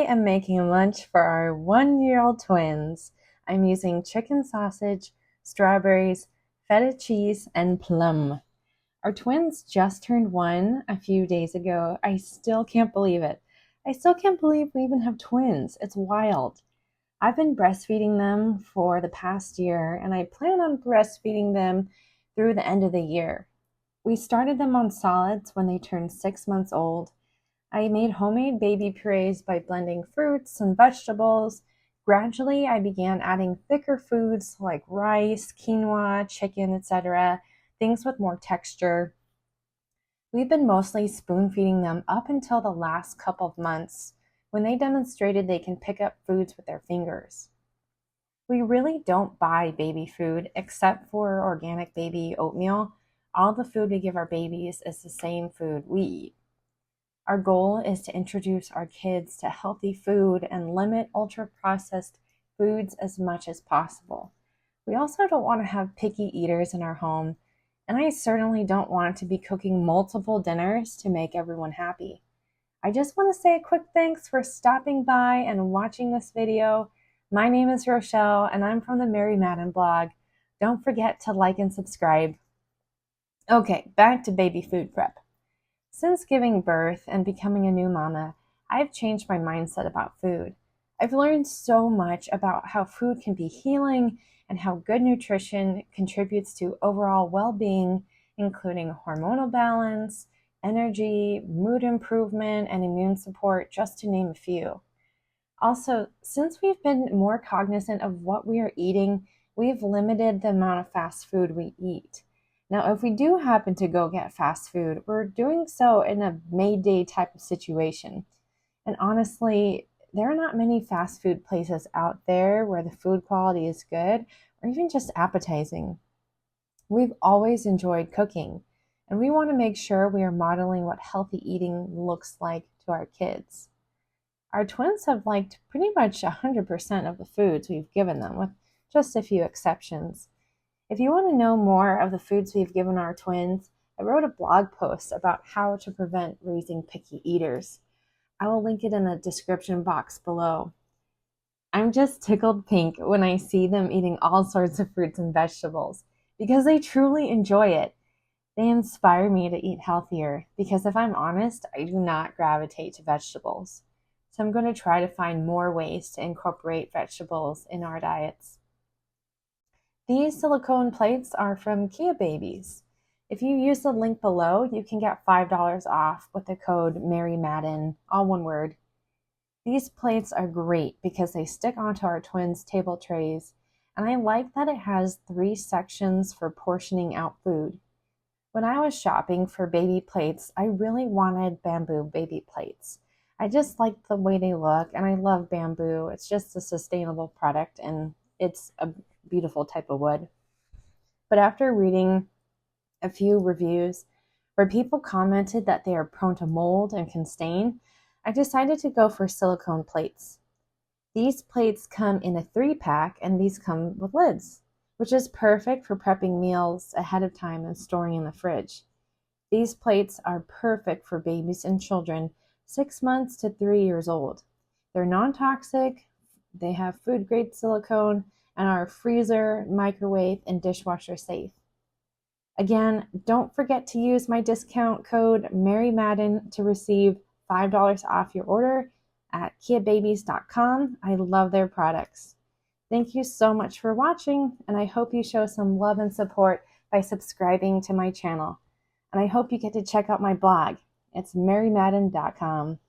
am making lunch for our 1-year-old twins. I'm using chicken sausage, strawberries, feta cheese, and plum. Our twins just turned 1 a few days ago. I still can't believe it. I still can't believe we even have twins. It's wild. I've been breastfeeding them for the past year, and I plan on breastfeeding them through the end of the year. We started them on solids when they turned 6 months old. I made homemade baby purees by blending fruits and vegetables. Gradually, I began adding thicker foods like rice, quinoa, chicken, etc., things with more texture. We've been mostly spoon feeding them up until the last couple of months when they demonstrated they can pick up foods with their fingers. We really don't buy baby food except for organic baby oatmeal. All the food we give our babies is the same food we eat. Our goal is to introduce our kids to healthy food and limit ultra-processed foods as much as possible. We also don't want to have picky eaters in our home, and I certainly don't want to be cooking multiple dinners to make everyone happy. I just want to say a quick thanks for stopping by and watching this video. My name is Rochelle, and I'm from the Mary Madden blog. Don't forget to like and subscribe. Okay, back to baby food prep. Since giving birth and becoming a new mama, I've changed my mindset about food. I've learned so much about how food can be healing and how good nutrition contributes to overall well-being, including hormonal balance, energy, mood improvement, and immune support, just to name a few. Also, since we've been more cognizant of what we are eating, we've limited the amount of fast food we eat. Now, if we do happen to go get fast food, we're doing so in a Mayday type of situation. And honestly, there are not many fast food places out there where the food quality is good or even just appetizing. We've always enjoyed cooking, and we want to make sure we are modeling what healthy eating looks like to our kids. Our twins have liked pretty much 100% of the foods we've given them, with just a few exceptions. If you want to know more of the foods we've given our twins, I wrote a blog post about how to prevent raising picky eaters. I will link it in the description box below. I'm just tickled pink when I see them eating all sorts of fruits and vegetables because they truly enjoy it. They inspire me to eat healthier because if I'm honest, I do not gravitate to vegetables. So I'm going to try to find more ways to incorporate vegetables in our diets. These silicone plates are from Kia Babies. If you use the link below, you can get $5 off with the code merrymadden, all one word. These plates are great because they stick onto our twins' table trays, and I like that it has 3 sections for portioning out food. When I was shopping for baby plates, I really wanted bamboo baby plates. I just like the way they look, and I love bamboo. It's just a sustainable product, and it's a beautiful type of wood. But after reading a few reviews where people commented that they are prone to mold and can stain, I decided to go for silicone plates. These plates come in a 3-pack, and these come with lids, which is perfect for prepping meals ahead of time and storing in the fridge. These plates are perfect for babies and children 6 months to 3 years old. They're non-toxic, they have food-grade silicone, and are freezer, microwave, and dishwasher safe. Again, don't forget to use my discount code merrymadden to receive $5 off your order at kiababies.com. I love their products. Thank you so much for watching, and I hope you show some love and support by subscribing to my channel. And I hope you get to check out my blog. It's merrymadden.com.